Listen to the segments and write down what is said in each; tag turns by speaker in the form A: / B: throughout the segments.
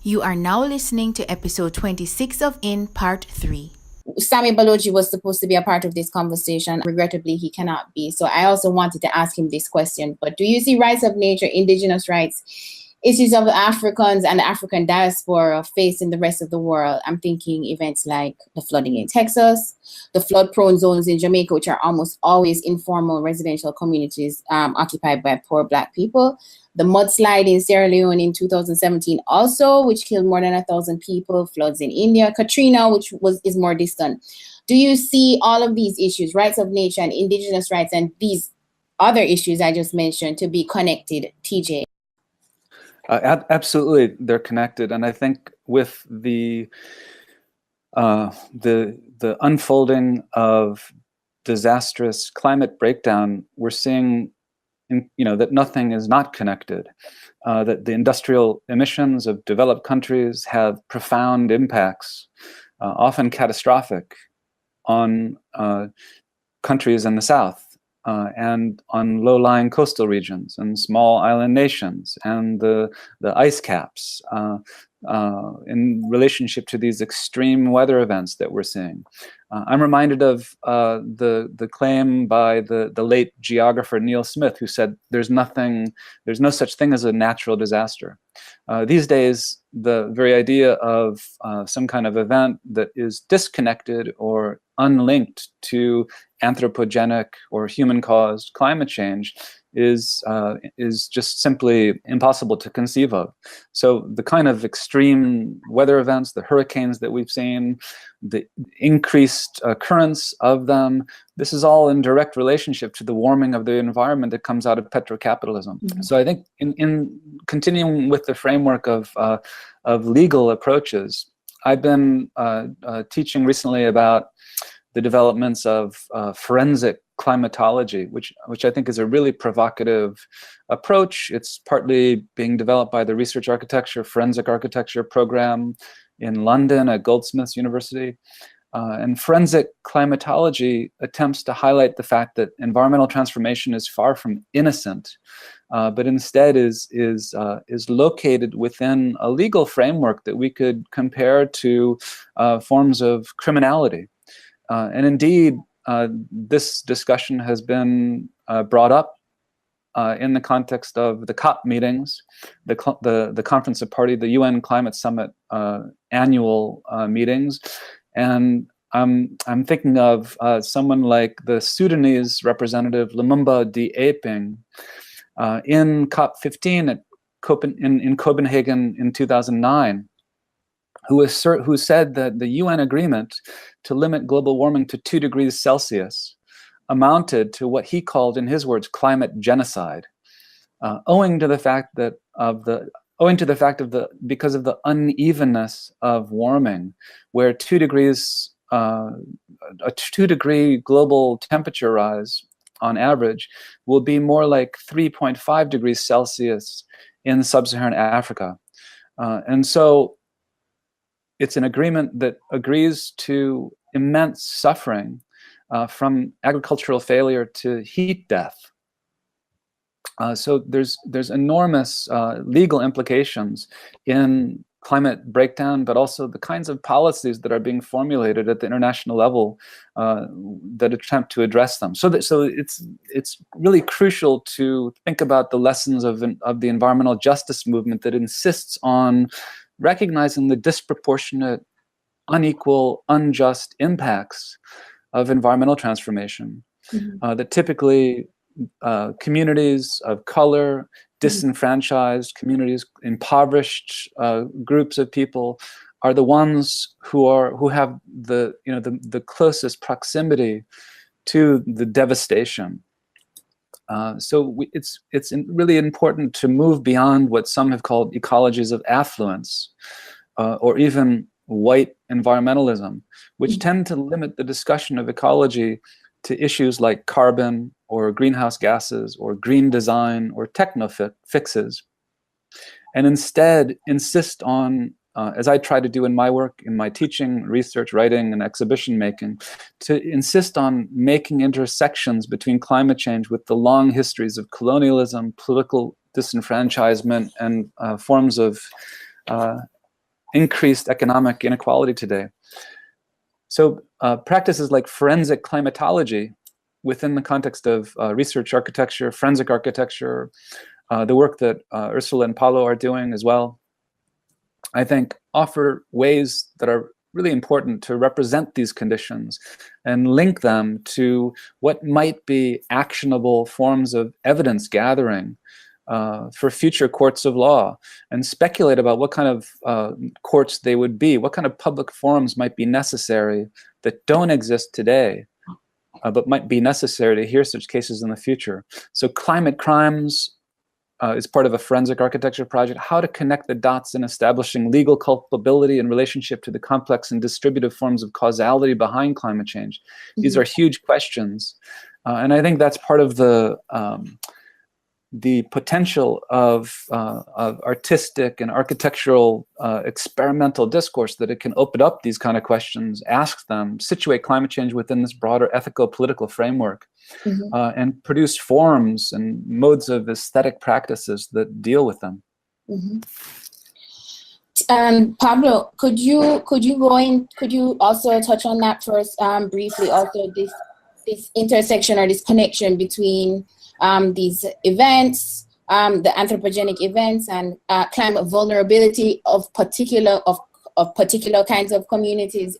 A: You are now listening to episode 26 of In Part 3.
B: Sami Baloji was supposed to be a part of this conversation. Regrettably, he cannot be. So I also wanted to ask him this question. But do you see rights of nature, indigenous rights, issues of Africans and the African diaspora facing the rest of the world? I'm thinking events like the flooding in Texas, the flood-prone zones in Jamaica, which are almost always informal residential communities occupied by poor Black people. The mudslide in Sierra Leone in 2017 also, which killed more than 1,000 people, floods in India, Katrina, which is more distant. Do you see all of these issues, rights of nature and indigenous rights, and these other issues I just mentioned to be connected, TJ?
C: Absolutely, they're connected. And I think with the unfolding of disastrous climate breakdown, we're seeing that nothing is not connected, that the industrial emissions of developed countries have profound impacts, often catastrophic, on countries in the South and on low-lying coastal regions and small island nations and the ice caps in relationship to these extreme weather events that we're seeing. I'm reminded of the claim by the late geographer Neil Smith, who said there's no such thing as a natural disaster. These days, the very idea of some kind of event that is disconnected or unlinked to anthropogenic or human-caused climate change is just simply impossible to conceive of. So the kind of extreme weather events, the hurricanes that we've seen, the increased occurrence of them, this is all in direct relationship to the warming of the environment that comes out of petrocapitalism. Mm-hmm. So I think in continuing with the framework of legal approaches, I've been teaching recently about the developments of forensic climatology, which I think is a really provocative approach. It's partly being developed by the Research Architecture, Forensic Architecture program in London at Goldsmiths University. And forensic climatology attempts to highlight the fact that environmental transformation is far from innocent, but instead is located within a legal framework that we could compare to forms of criminality. And indeed, this discussion has been brought up in the context of the COP meetings, the Conference of Parties, the UN Climate Summit annual meetings. And I'm thinking of someone like the Sudanese representative Lumumba D. Aping in COP 15 in Copenhagen in 2009. Who said that the UN agreement to limit global warming to 2 degrees Celsius amounted to what he called, in his words, climate genocide, owing to the fact because of the unevenness of warming, where 2 degrees, a 2-degree global temperature rise on average will be more like 3.5 degrees Celsius in sub-Saharan Africa, and so. It's an agreement that agrees to immense suffering from agricultural failure to heat death. So there's enormous legal implications in climate breakdown, but also the kinds of policies that are being formulated at the international level that attempt to address them. So it's really crucial to think about the lessons of the environmental justice movement that insists on recognizing the disproportionate, unequal, unjust impacts of environmental transformation, that typically communities of color, disenfranchised communities, impoverished groups of people are the ones who have the closest proximity to the devastation. So it's really important to move beyond what some have called ecologies of affluence, or even white environmentalism, which tend to limit the discussion of ecology to issues like carbon or greenhouse gases or green design or techno fixes, and instead insist on, as I try to do in my work, in my teaching, research, writing, and exhibition making, to insist on making intersections between climate change with the long histories of colonialism, political disenfranchisement, and forms of increased economic inequality today. So practices like forensic climatology within the context of research architecture, forensic architecture, the work that Ursula and Pablo are doing as well, I think offer ways that are really important to represent these conditions and link them to what might be actionable forms of evidence gathering for future courts of law, and speculate about what kind of courts they would be, what kind of public forums might be necessary that don't exist today, but might be necessary to hear such cases in the future. So climate crimes is part of a forensic architecture project, how to connect the dots in establishing legal culpability in relationship to the complex and distributive forms of causality behind climate change. These are huge questions. And I think that's part of the potential of artistic and architectural experimental discourse, that it can open up these kind of questions, ask them, situate climate change within this broader ethico-political framework, and produce forms and modes of aesthetic practices that deal with them.
B: Pablo, could you also touch on that first briefly? Also, this intersection or this connection between these events, the anthropogenic events, and climate vulnerability of particular kinds of communities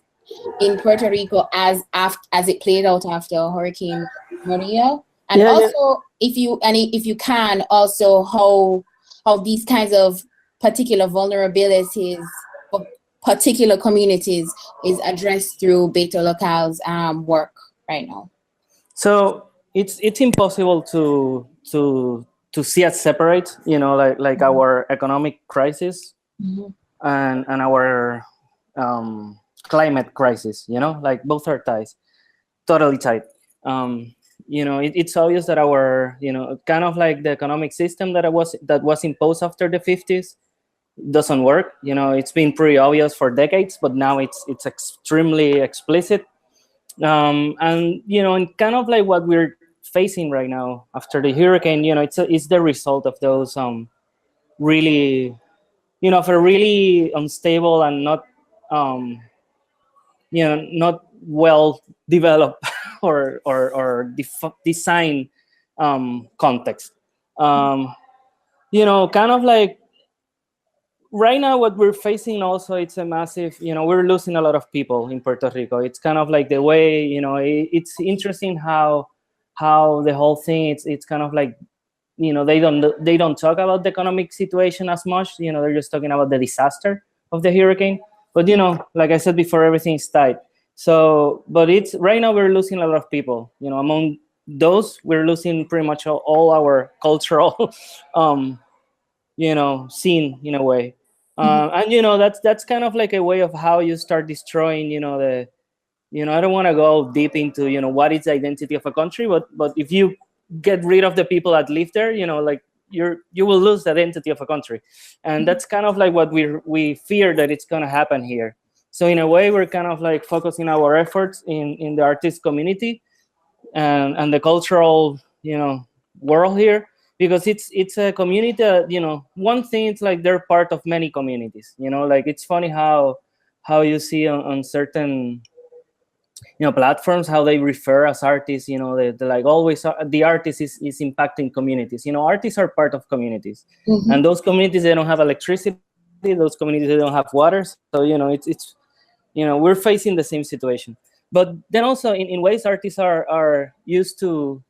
B: in Puerto Rico as it played out after Hurricane Maria, and if you can also how these kinds of particular vulnerabilities of particular communities is addressed through Beta Local's work right now.
D: So it's impossible to see as separate, like our economic crisis and our climate crisis, like both are totally tied. It's obvious that our, kind of like the economic system that was imposed after the 50s doesn't work. It's been pretty obvious for decades, but now it's extremely explicit. And kind of like what we're facing right now after the hurricane, it's the result of those really, of a really unstable and not not well developed or design context. Kind of like right now what we're facing also, it's a massive, we're losing a lot of people in Puerto Rico. It's kind of like the way, it's interesting how the whole thing, it's kind of like, they don't talk about the economic situation as much. They're just talking about the disaster of the hurricane. But like I said before, everything's tight. So, but it's right now we're losing a lot of people. Among those, we're losing pretty much all our cultural, scene in a way. And that's kind of like a way of how you start destroying, I don't want to go deep into what is the identity of a country, but if you get rid of the people that live there, like you will lose the identity of a country. And that's kind of like what we fear that it's going to happen here. So in a way, we're kind of like focusing our efforts in the artist community and the cultural, world here, because it's a community that, one thing, it's like they're part of many communities, like it's funny how you see on certain platforms how they refer as artists, they like always the artist is impacting communities. Artists are part of communities, and those communities, they don't have electricity, those communities, they don't have water. So it's we're facing the same situation. But then also in ways artists are used to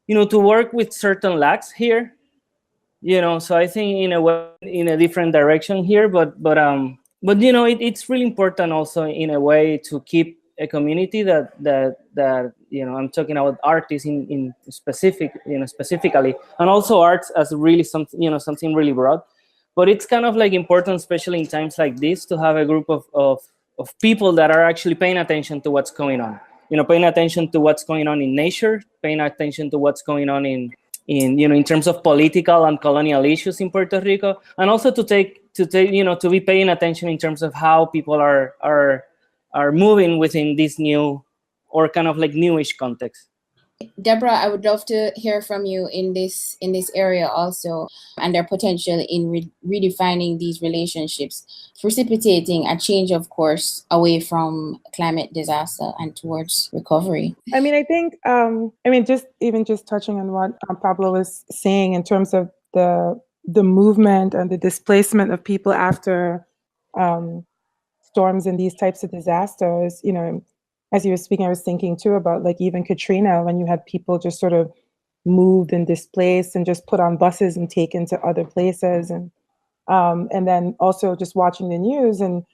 D: work with certain lacks here, so I think in a way, in a different direction here, but it's really important also in a way to keep a community that I'm talking about artists in specific, specifically, and also arts as really something, something really broad. But it's kind of like important, especially in times like this, to have a group of people that are actually paying attention to what's going on. Paying attention to what's going on in nature, paying attention to what's going on in terms of political and colonial issues in Puerto Rico, and also to be paying attention in terms of how people are moving within this new or kind of like newish context.
B: Deborah, I would love to hear from you in this area also, and their potential in redefining these relationships, precipitating a change of course away from climate disaster and towards recovery.
E: I mean, I think, just touching on what Pablo was saying in terms of the movement and the displacement of people after storms and these types of disasters, as you were speaking, I was thinking too about like even Katrina, when you had people just sort of moved and displaced and just put on buses and taken to other places. And then also just watching the news and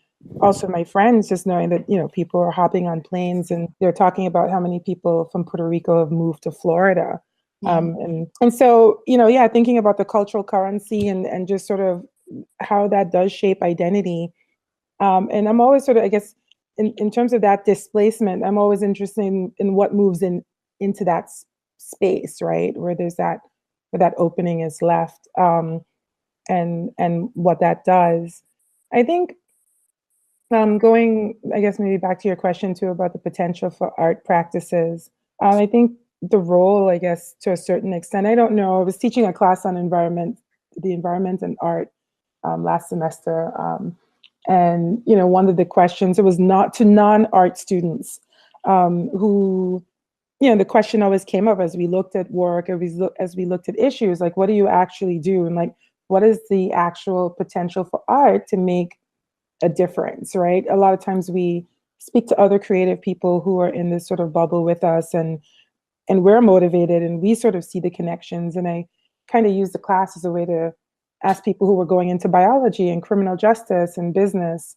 E: also my friends just knowing that, people are hopping on planes and they're talking about how many people from Puerto Rico have moved to Florida. And so, thinking about the cultural currency and just sort of how that does shape identity. And I'm always sort of, I guess, in terms of that displacement, I'm always interested in what moves into that space, right? Where that opening is left, and what that does. I think going, I guess maybe back to your question too about the potential for art practices. I think the role, I guess, to a certain extent, I don't know. I was teaching a class on the environment and art last semester. And, one of the questions, it was not to non-art students who, the question always came up as we looked at work, as we looked at issues, like, what do you actually do? And like, what is the actual potential for art to make a difference, right? A lot of times we speak to other creative people who are in this sort of bubble with us and we're motivated and we sort of see the connections. And I kind of use the class as a way to ask people who were going into biology and criminal justice and business,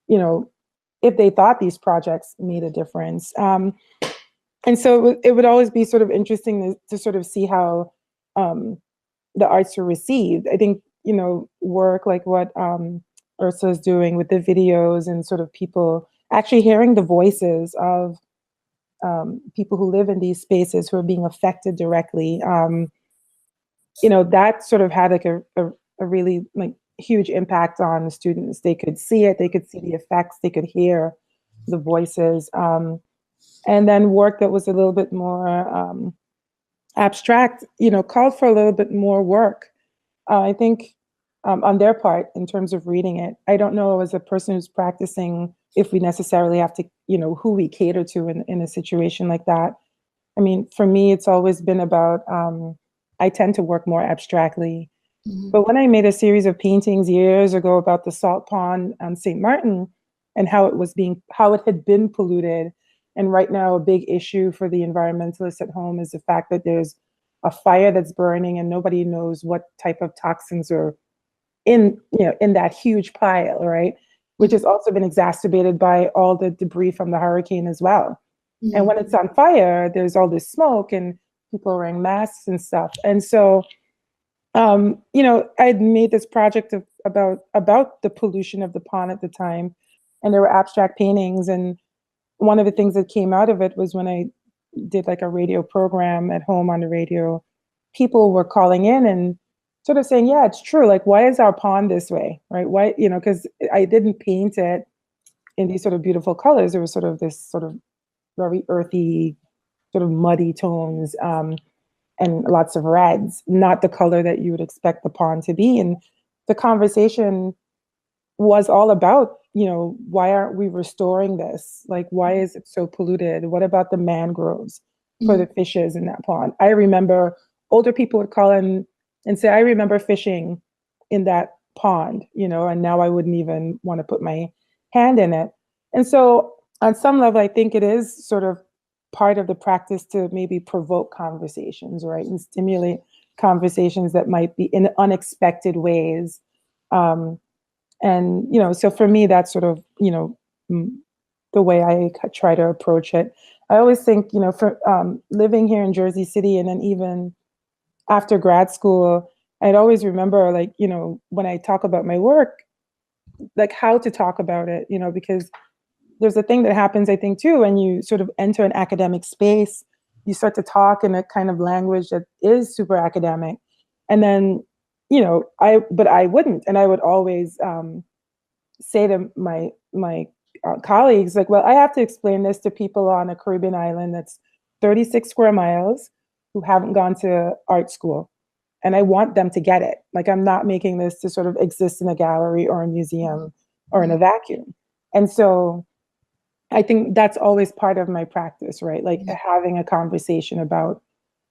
E: if they thought these projects made a difference. And so it would always be sort of interesting to sort of see how the arts are received. I think, work like what Ursula is doing with the videos and sort of people actually hearing the voices of people who live in these spaces who are being affected directly. That sort of had like a really like huge impact on the students. They could see it, they could see the effects, they could hear the voices. And then work that was a little bit more abstract, called for a little bit more work. I think on their part in terms of reading it. I don't know as a person who's practicing if we necessarily have to, who we cater to in a situation like that. I mean, for me, it's always been about, I tend to work more abstractly. Mm-hmm. But when I made a series of paintings years ago about the salt pond on St. Martin and how it had been polluted, and right now a big issue for the environmentalists at home is the fact that there's a fire that's burning and nobody knows what type of toxins are in that huge pile, right? Which has also been exacerbated by all the debris from the hurricane as well. Mm-hmm. And when it's on fire, there's all this smoke and people are wearing masks and stuff. And so, I'd made this project about the pollution of the pond at the time, and there were abstract paintings. And one of the things that came out of it was when I did like a radio program at home on the radio, people were calling in and sort of saying, yeah, it's true. Like, why is our pond this way, right? Why, because I didn't paint it in these sort of beautiful colors. There was sort of this sort of very earthy, sort of muddy tones, and lots of reds, not the color that you would expect the pond to be. And the conversation was all about, why aren't we restoring this? Like, why is it so polluted? What about the mangroves for the fishes in that pond? I remember older people would call in and say, I remember fishing in that pond, and now I wouldn't even want to put my hand in it. And so on some level, I think it is sort of part of the practice to maybe provoke conversations, right? And stimulate conversations that might be in unexpected ways. And, so for me, that's sort of, the way I try to approach it. I always think, for living here in Jersey City and then even after grad school, I'd always remember, like, when I talk about my work, like how to talk about it, because there's a thing that happens, I think, too, when you sort of enter an academic space, you start to talk in a kind of language that is super academic. And then, I wouldn't. And I would always say to my colleagues, like, well, I have to explain this to people on a Caribbean island that's 36 square miles who haven't gone to art school. And I want them to get it. Like, I'm not making this to sort of exist in a gallery or a museum or in a vacuum. And so I think that's always part of my practice, right? Like having a conversation about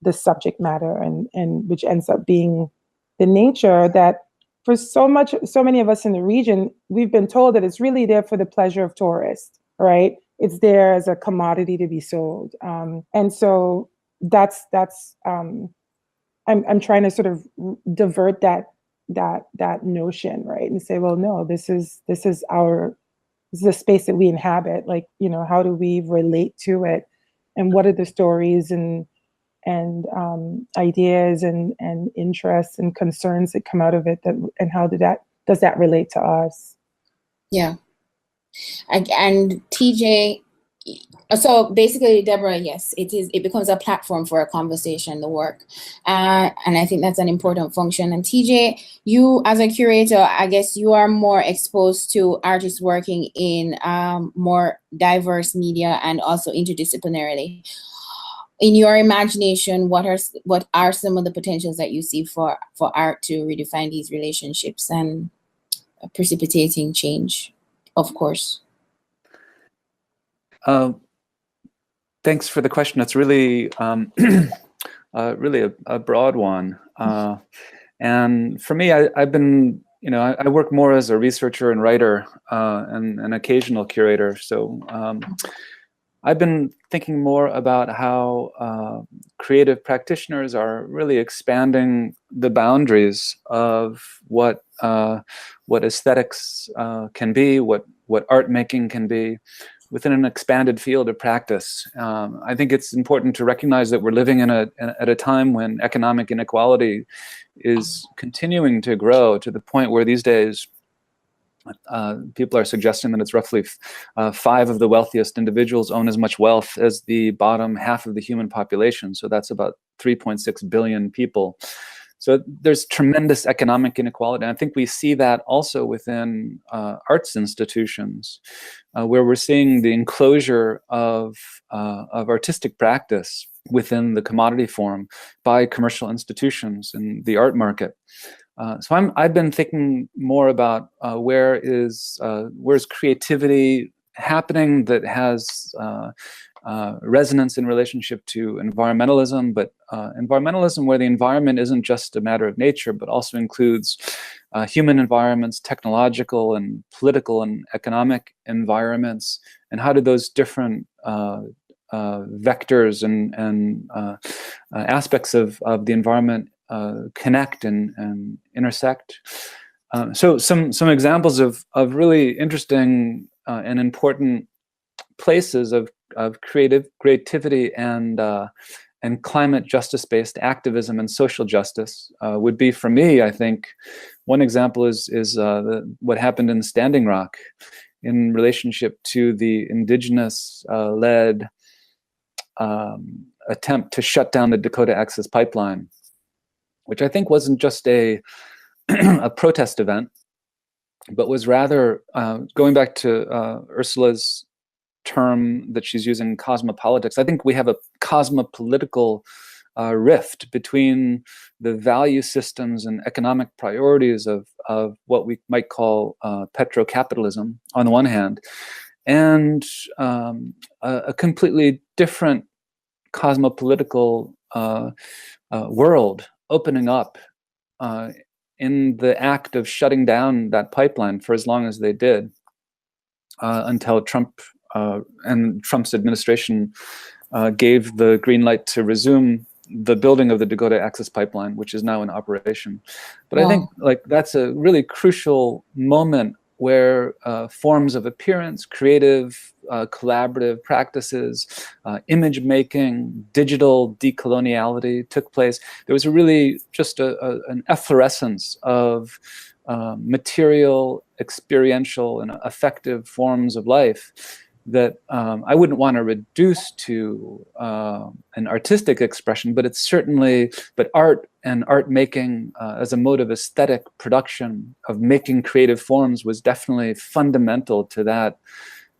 E: the subject matter, and which ends up being the nature that for so many of us in the region, we've been told that it's really there for the pleasure of tourists, right? It's there as a commodity to be sold. And so that's I'm trying to sort of divert that notion, right? And say, well, no, this is the space that we inhabit. Like, you know, how do we relate to it, and what are the stories and ideas and interests and concerns that come out of it, and how does that relate to us?
B: Yeah. And TJ, so basically, Deborah, yes, it becomes a platform for a conversation, the work. And I think that's an important function. And TJ, you as a curator, I guess you are more exposed to artists working in more diverse media and also interdisciplinarily. In your imagination, what are some of the potentials that you see for art to redefine these relationships and precipitating change, of course?
C: Thanks for the question. It's really, really a broad one. And for me, I've been, you know, I work more as a researcher and writer and an occasional curator. So I've been thinking more about how creative practitioners are really expanding the boundaries of what aesthetics can be, what art making can be, within an expanded field of practice. I think it's important to recognize that we're living at a time when economic inequality is continuing to grow to the point where these days people are suggesting that it's roughly 5 of the wealthiest individuals own as much wealth as the bottom half of the human population. So that's about 3.6 billion people. So there's tremendous economic inequality. And I think we see that also within arts institutions, where we're seeing the enclosure of artistic practice within the commodity form by commercial institutions in the art market. So I've been thinking more about where's creativity happening that has resonance in relationship to environmentalism, but environmentalism where the environment isn't just a matter of nature, but also includes human environments, technological and political and economic environments, and how do those different vectors and aspects of the environment connect and intersect. So some examples of really interesting and important places of creativity and climate justice-based activism and social justice would be, for me, I think, one example is what happened in Standing Rock in relationship to the indigenous-led attempt to shut down the Dakota Access Pipeline, which I think wasn't just a protest event, but was rather, going back to Ursula's term that she's using, cosmopolitics, I think we have a cosmopolitical rift between the value systems and economic priorities of what we might call petrocapitalism on the one hand, and a completely different cosmopolitical world opening up in the act of shutting down that pipeline for as long as they did, until Trump and Trump's administration gave the green light to resume the building of the Dakota Access Pipeline, which is now in operation. But I think that's a really crucial moment where forms of appearance, creative, collaborative practices, image making, digital decoloniality took place. There was really just an efflorescence of material, experiential, and affective forms of life that I wouldn't want to reduce to an artistic expression, but it's certainly, but art and art making as a mode of aesthetic production, of making creative forms, was definitely fundamental to that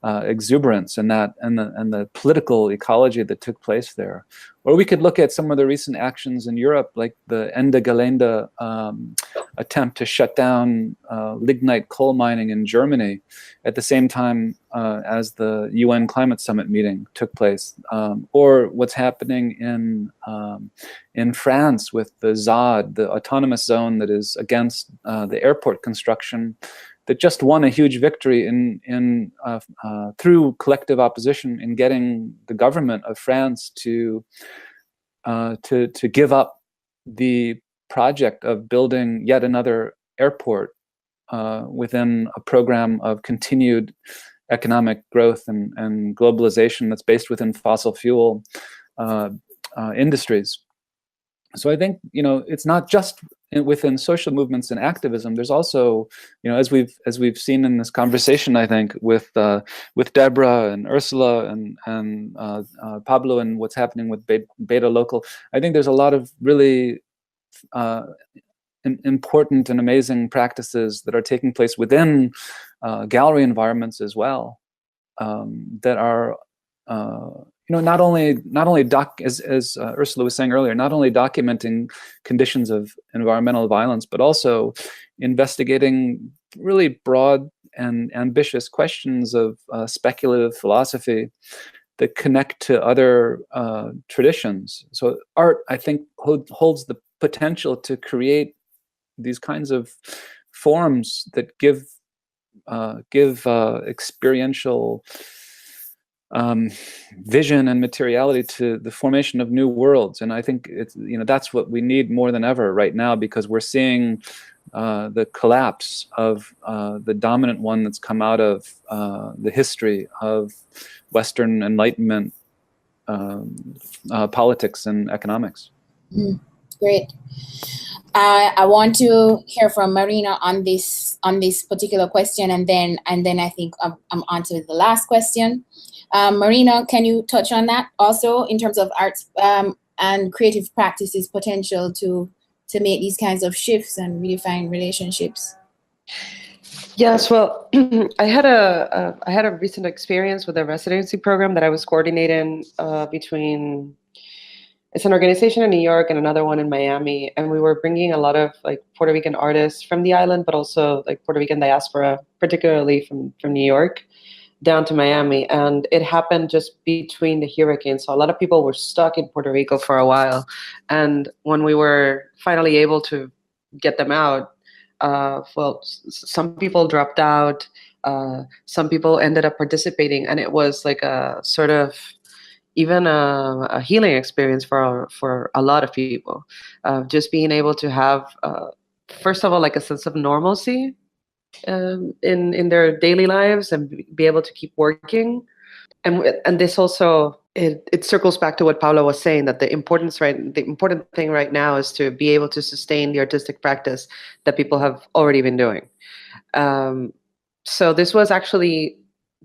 C: exuberance and the political ecology that took place there. Or we could look at some of the recent actions in Europe, like the Ende Gelände attempt to shut down lignite coal mining in Germany at the same time as the UN Climate Summit meeting took place, or what's happening in France with the ZAD, the autonomous zone that is against the airport construction, that just won a huge victory through collective opposition in getting the government of France to give up the project of building yet another airport within a program of continued economic growth and globalization that's based within fossil fuel industries. So I think, it's not just within social movements and activism. There's also, as we've seen in this conversation, I think with Deborah and Ursula and Pablo and what's happening with Beta Local, I think there's a lot of really important and amazing practices that are taking place within gallery environments as well, that are not only as Ursula was saying earlier, not only documenting conditions of environmental violence, but also investigating really broad and ambitious questions of speculative philosophy that connect to other traditions. So art, I think, holds the potential to create these kinds of forms that give experiential vision and materiality to the formation of new worlds. And I think that's what we need more than ever right now, because we're seeing the collapse of the dominant one that's come out of the history of Western Enlightenment politics and economics.
B: Great. I want to hear from Marina on this particular question, and then I think I'm on to the last question. Marina, can you touch on that also in terms of arts and creative practices potential to make these kinds of shifts and redefine relationships?
F: Yes, well, I had a recent experience with a residency program that I was coordinating between. It's an organization in New York and another one in Miami, and we were bringing a lot of Puerto Rican artists from the island, but also Puerto Rican diaspora, particularly from New York, down to Miami. And it happened just between the hurricanes, so a lot of people were stuck in Puerto Rico for a while. And when we were finally able to get them out, some people dropped out, some people ended up participating, and it was like a sort of even a healing experience for a lot of people. Just being able to have, first of all, a sense of normalcy in their daily lives and be able to keep working. And this also, it circles back to what Pablo was saying, that the important thing right now is to be able to sustain the artistic practice that people have already been doing. So this was actually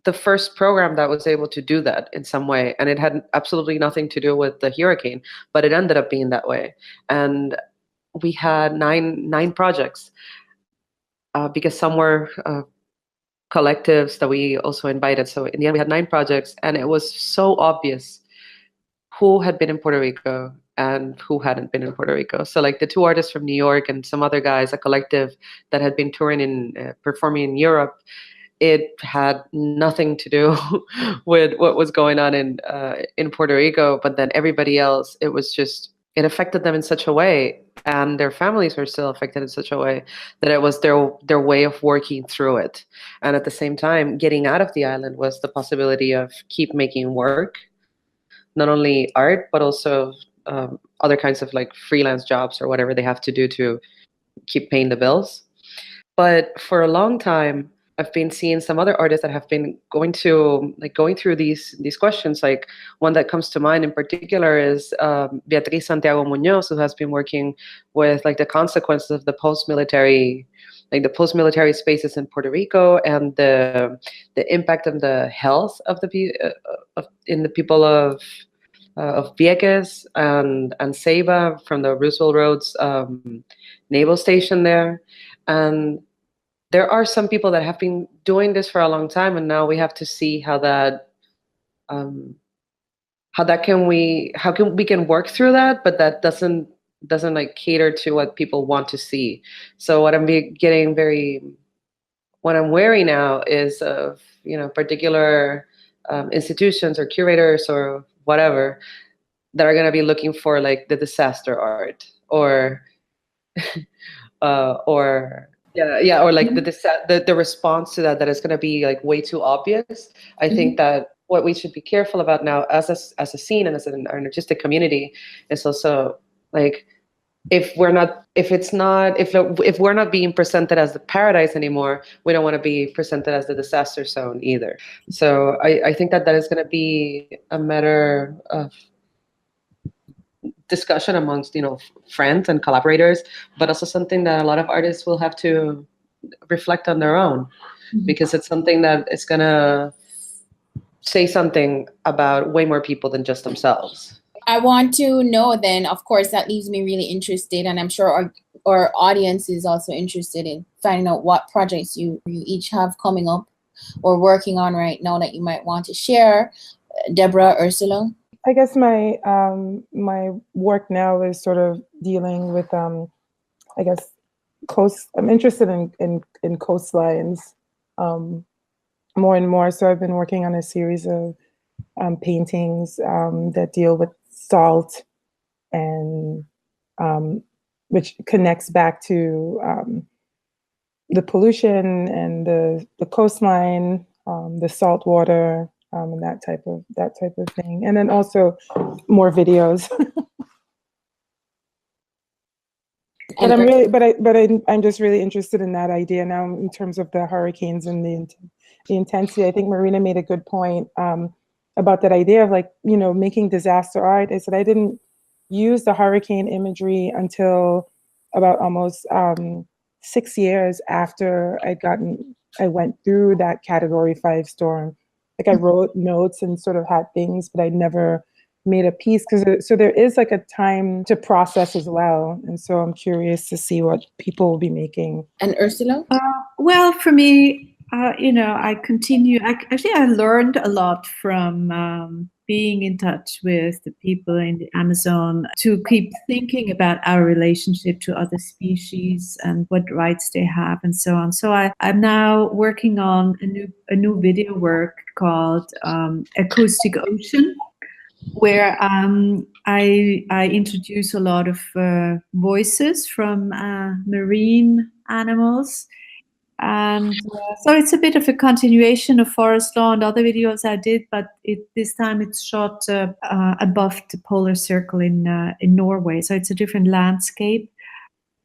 F: the first program that was able to do that in some way, and it had absolutely nothing to do with the hurricane, but it ended up being that way. And we had nine projects because some were collectives that we also invited. So in the end, we had 9 projects, and it was so obvious who had been in Puerto Rico and who hadn't been in Puerto Rico. So the 2 artists from New York and some other guys, a collective that had been touring and performing in Europe, it had nothing to do with what was going on in Puerto Rico. But then everybody else, it affected them in such a way, and their families were still affected in such a way that it was their way of working through it. And at the same time, getting out of the island was the possibility of keep making work, not only art, but also other kinds of freelance jobs or whatever they have to do to keep paying the bills. But for a long time, I've been seeing some other artists that have been going through these questions. One that comes to mind in particular is Beatriz Santiago Muñoz, who has been working with the consequences of the post-military spaces in Puerto Rico and the impact on the health of in the people of Vieques and Ceiba from the Roosevelt Roads naval station there. And there are some people that have been doing this for a long time, and now we have to see how we can work through that, but that doesn't like cater to what people want to see. So what I'm wary now is of particular institutions or curators or whatever that are going to be looking for like the disaster art or or like the response to that is going to be like way too obvious. I think that what we should be careful about now as a scene and as an artistic community is also like if we're not being presented as the paradise anymore, we don't want to be presented as the disaster zone either. So I think that is going to be a matter of discussion amongst friends and collaborators, but also something that a lot of artists will have to reflect on their own, because it's something that is going to say something about way more people than just themselves.
B: I want to know then, of course, that leaves me really interested, and I'm sure our audience is also interested in finding out what projects you each have coming up or working on right now that you might want to share. Deborah, Ursula?
E: I guess my my work now is sort of dealing with I guess I'm interested in coastlines more and more. So I've been working on a series of paintings that deal with salt, and which connects back to the pollution and the coastline, the salt water, and that type of thing, and then also more videos. I'm just really interested in that idea now in terms of the hurricanes and the intensity. I think Marina made a good point about that idea of like, making disaster art. I said I didn't use the hurricane imagery until about almost 6 years after I went through that Category 5 storm. Like I wrote notes and sort of had things, but I never made a piece so there is like a time to process as well. And so I'm curious to see what people will be making.
B: And Ursula?
G: Well, for me, I continue. I learned a lot from being in touch with the people in the Amazon to keep thinking about our relationship to other species and what rights they have and so on. So I'm now working on a new video work called Acoustic Ocean, where I introduce a lot of voices from marine animals. And so it's a bit of a continuation of Forest Law and other videos I did, but this time it's shot above the polar circle in Norway. So it's a different landscape.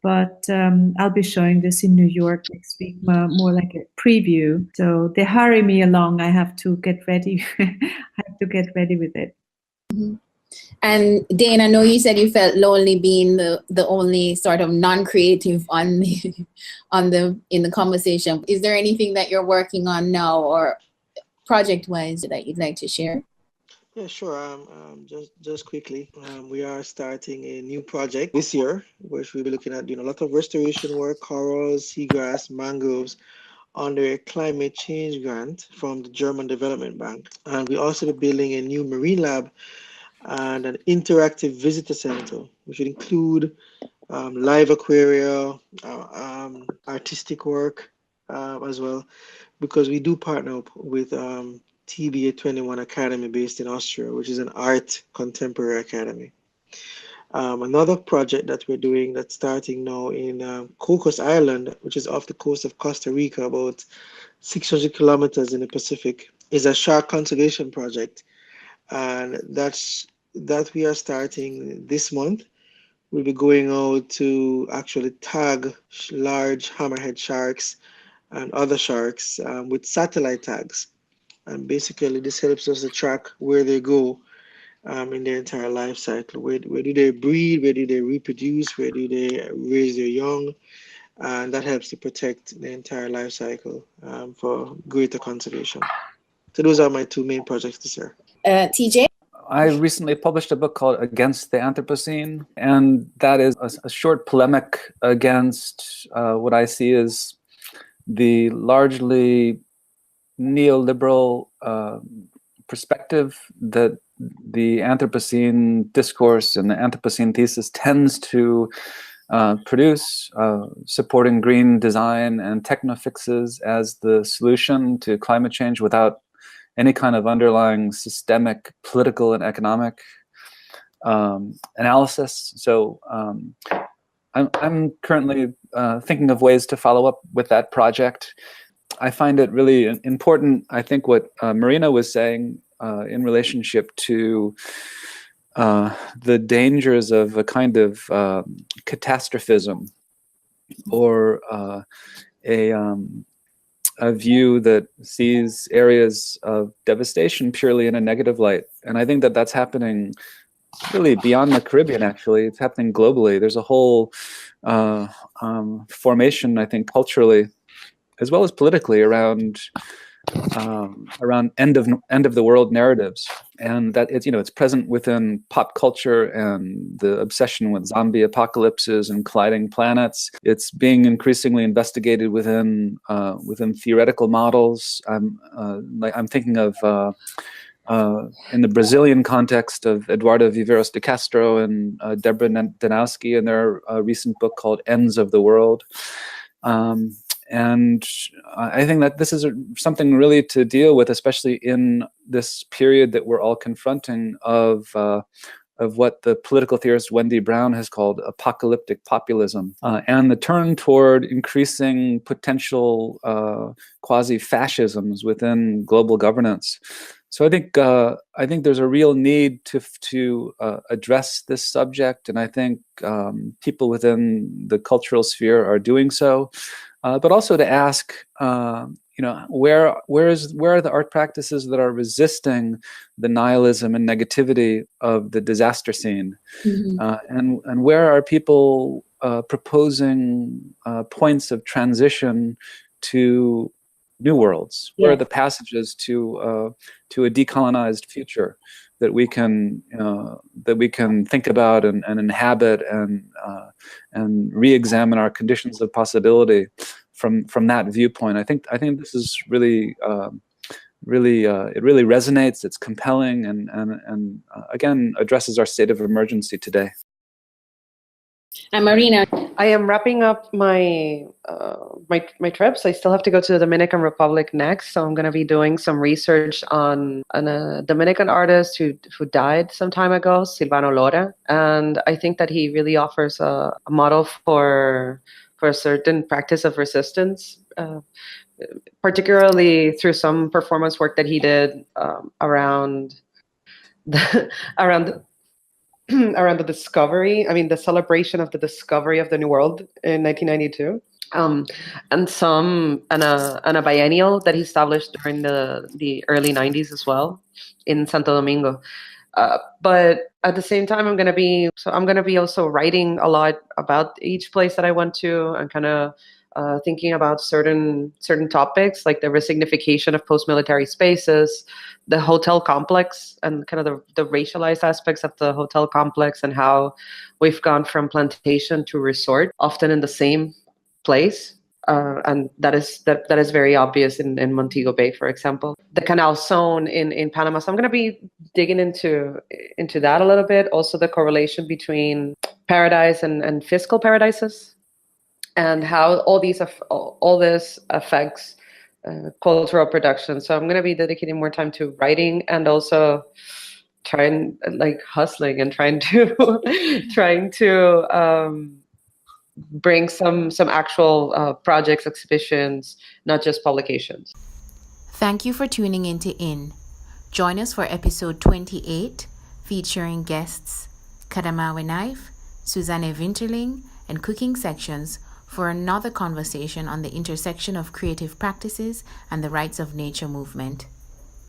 G: But I'll be showing this in New York next week, more like a preview. So they hurry me along. I have to get ready. I have to get ready with it.
B: Mm-hmm. And Dayne, I know you said you felt lonely being the only sort of non-creative in the conversation. Is there anything that you're working on now or project-wise that you'd like to share?
H: Yeah, sure. Just quickly, we are starting a new project this year, which we'll be looking at doing a lot of restoration work, corals, seagrass, mangroves, under a climate change grant from the German Development Bank. And we also be building a new marine lab and an interactive visitor center, which would include live aquaria, artistic work as well, because we do partner up with TBA 21 Academy based in Austria, which is an art contemporary academy. Another project that we're doing that's starting now in Cocos Island, which is off the coast of Costa Rica, about 600 kilometers in the Pacific, is a shark conservation project. And that we are starting this month. We'll be going out to actually tag large hammerhead sharks and other sharks with satellite tags. And basically this helps us to track where they go in their entire life cycle. Where do they breed? Where do they reproduce? Where do they raise their young? And that helps to protect the entire life cycle for greater conservation. So those are my two main projects this year.
B: TJ?
C: I recently published a book called Against the Anthropocene, and that is a short polemic against what I see as the largely neoliberal perspective that the Anthropocene discourse and the Anthropocene thesis tends to produce, supporting green design and techno-fixes as the solution to climate change without any kind of underlying systemic political and economic analysis. So I'm currently thinking of ways to follow up with that project. I find it really important, I think, what Marina was saying in relationship to the dangers of a kind of catastrophism, or a view that sees areas of devastation purely in a negative light. And I think that that's happening really beyond the Caribbean, actually. It's happening globally. There's a whole formation, I think, culturally, as well as politically, around end of the world narratives, and that it's present within pop culture and the obsession with zombie apocalypses and colliding planets. It's being increasingly investigated within theoretical models. I'm thinking of in the Brazilian context of Eduardo Viveiros de Castro and Deborah Danowski in their recent book called Ends of the World. And I think that this is something really to deal with, especially in this period that we're all confronting of what the political theorist Wendy Brown has called apocalyptic populism, and the turn toward increasing potential quasi-fascisms within global governance. So I think there's a real need to address this subject, and I think people within the cultural sphere are doing so. But also to ask, where are the art practices that are resisting the nihilism and negativity of the disaster scene, and where are people proposing points of transition to new worlds? Where are the passages to a decolonized future that we can think about and inhabit and re-examine our conditions of possibility from that viewpoint? I think this is really it really resonates. It's compelling and again addresses our state of emergency today.
B: And Marina,
F: I am wrapping up my my trips. I still have to go to the Dominican Republic next, so I'm going to be doing some research on a Dominican artist who died some time ago, Silvano Lora, and I think that he really offers a model for a certain practice of resistance, particularly through some performance work that he did around the discovery, the celebration of the discovery of the New World in 1992, and a biennial that he established during the early 90s as well in Santo Domingo. But at the same time, I'm going to be also writing a lot about each place that I went to, and kind of thinking about certain topics like the resignification of post-military spaces, the hotel complex, and kind of the racialized aspects of the hotel complex, and how we've gone from plantation to resort, often in the same place. And that is very obvious in Montego Bay, for example. The Canal Zone in Panama. So I'm going to be digging into that a little bit. Also the correlation between paradise and fiscal paradises, and how all this affects cultural production. So I'm going to be dedicating more time to writing, and also hustling and trying to bring some actual projects, exhibitions, not just publications.
A: Thank you for tuning in to In. Join us for episode 28, featuring guests Kadamawe Knife, Susanne Winterling, and Cooking Sections, for another conversation on the intersection of creative practices and the rights of nature movement.